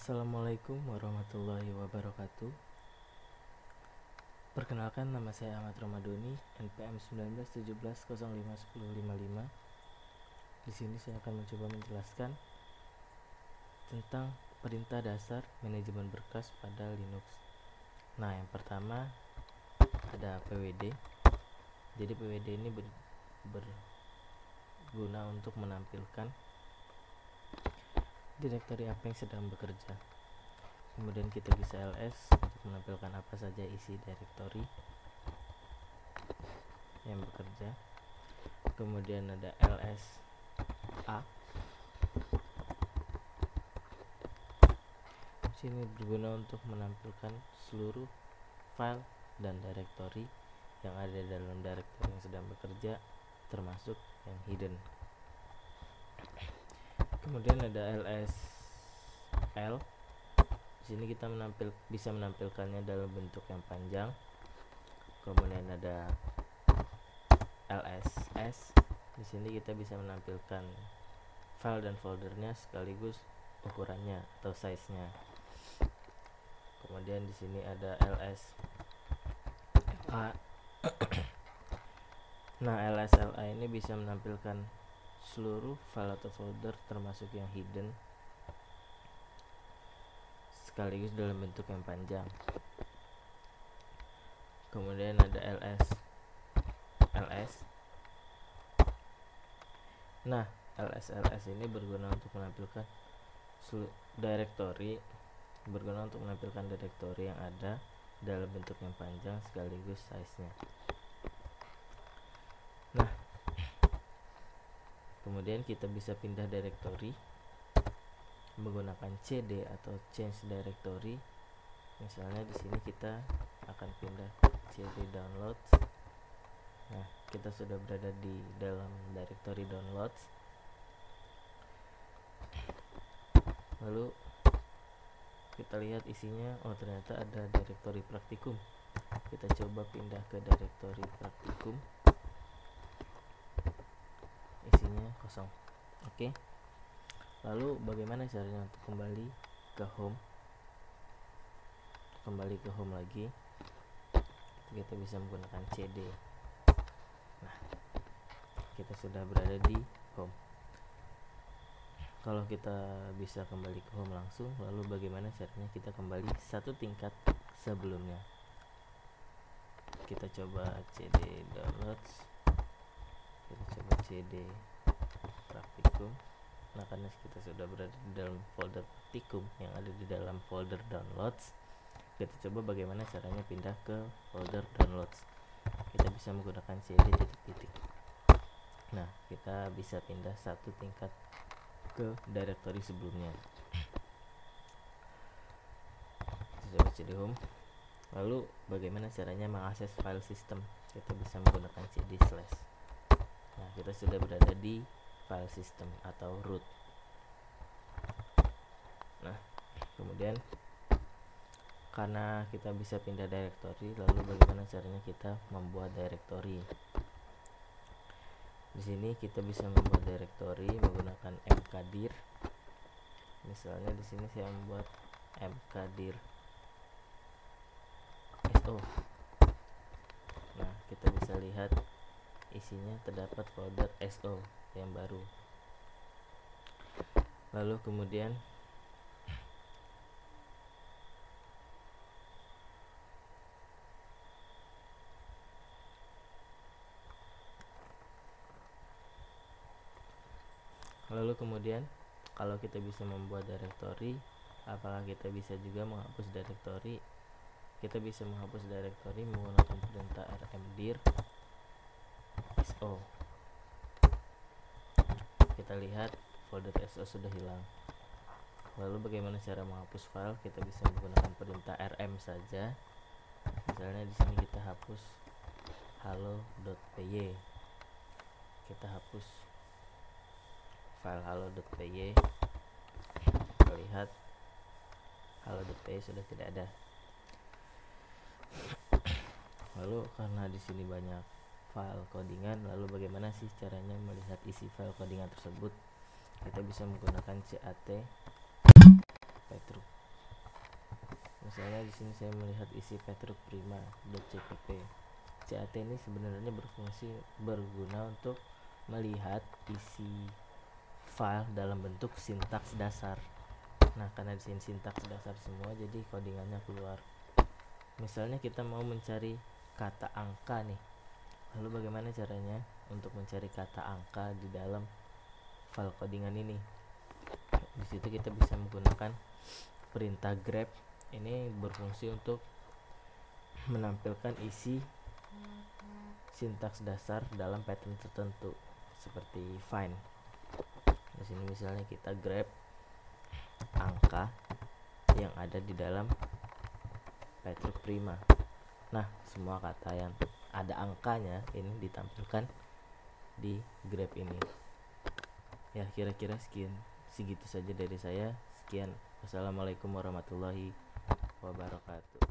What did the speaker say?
Assalamualaikum warahmatullahi wabarakatuh. Perkenalkan, nama saya Ahmad Ramadhani, NPM 1917051055. Di sini saya akan mencoba menjelaskan tentang perintah dasar manajemen berkas pada Linux. Nah, yang pertama ada pwd. Jadi pwd ini berguna untuk menampilkan direktori apa yang sedang bekerja. Kemudian kita bisa ls untuk menampilkan apa saja isi direktori yang bekerja. Kemudian ada lsa. Sini berguna untuk menampilkan seluruh file dan direktori yang ada dalam direktori yang sedang bekerja, termasuk yang hidden. Kemudian ada lsl. Di sini kita bisa menampilkannya dalam bentuk yang panjang. Kemudian ada lss. Di sini kita bisa menampilkan file dan foldernya sekaligus ukurannya atau size-nya. Kemudian di sini ada lsla. Nah, lsla ini bisa menampilkan seluruh file atau folder termasuk yang hidden sekaligus dalam bentuk yang panjang. Kemudian ada ls. Nah, ls ini berguna untuk menampilkan direktori yang ada dalam bentuk yang panjang sekaligus size-nya. Nah, kemudian kita bisa pindah direktori menggunakan cd atau change directory. Misalnya di sini kita akan pindah cd downloads. Nah, kita sudah berada di dalam directory downloads. Lalu kita lihat isinya, oh ternyata ada directory praktikum. Kita coba pindah ke directory praktikum. Isinya kosong. Oke. Lalu bagaimana caranya untuk kembali ke home? Kembali ke home lagi, kita bisa menggunakan cd. Nah, kita sudah berada di home. Kalau kita bisa kembali ke home langsung, lalu bagaimana caranya kita kembali satu tingkat sebelumnya? Kita coba cd downloads, kita coba cd praktikum. Nah, karena kita sudah berada di dalam folder praktikum yang ada di dalam folder downloads, kita coba bagaimana caranya pindah ke folder downloads. Kita bisa menggunakan cd titik-titik. Nah, kita bisa pindah satu tingkat ke directory sebelumnya. Kita coba cd home. Lalu bagaimana caranya mengakses file system? Kita bisa menggunakan cd slash. Nah, kita sudah berada di file system atau root. Nah, kemudian karena kita bisa pindah directory, lalu bagaimana caranya kita membuat directory? Di sini kita bisa membuat directory menggunakan mkdir. Misalnya di sini saya membuat mkdir so. Nah, kita bisa lihat isinya terdapat folder so yang baru. Lalu kemudian kalau kita bisa membuat directory, apakah kita bisa juga menghapus directory? Kita bisa menghapus directory menggunakan perintah rmdir so. Kita lihat folder so sudah hilang. Lalu bagaimana cara menghapus file? Kita bisa menggunakan perintah rm saja. Misalnya di sini kita hapus halo.py. Kita hapus file halo.py. Kita lihat halo.py sudah tidak ada. Lalu karena di sini banyak file codingan, lalu bagaimana sih caranya melihat isi file codingan tersebut? Kita bisa menggunakan cat Petru. misalnya di sini saya melihat isi petrukprima.cpp. CAT ini sebenarnya berguna untuk melihat isi file dalam bentuk sintaks dasar. Nah, karena di sini sintaks dasar semua, jadi codingannya keluar. Misalnya kita mau mencari kata angka nih. Lalu bagaimana caranya untuk mencari kata angka di dalam file codingan ini? Di situ kita bisa menggunakan perintah grep. Ini berfungsi untuk menampilkan isi sintaks dasar dalam pattern tertentu seperti find. Di sini misalnya kita grab angka yang ada di dalam petrukprima. Nah, semua kata yang ada angkanya ini ditampilkan di grab ini. Ya, kira-kira segitu saja dari saya. Sekian. Wassalamualaikum warahmatullahi wabarakatuh.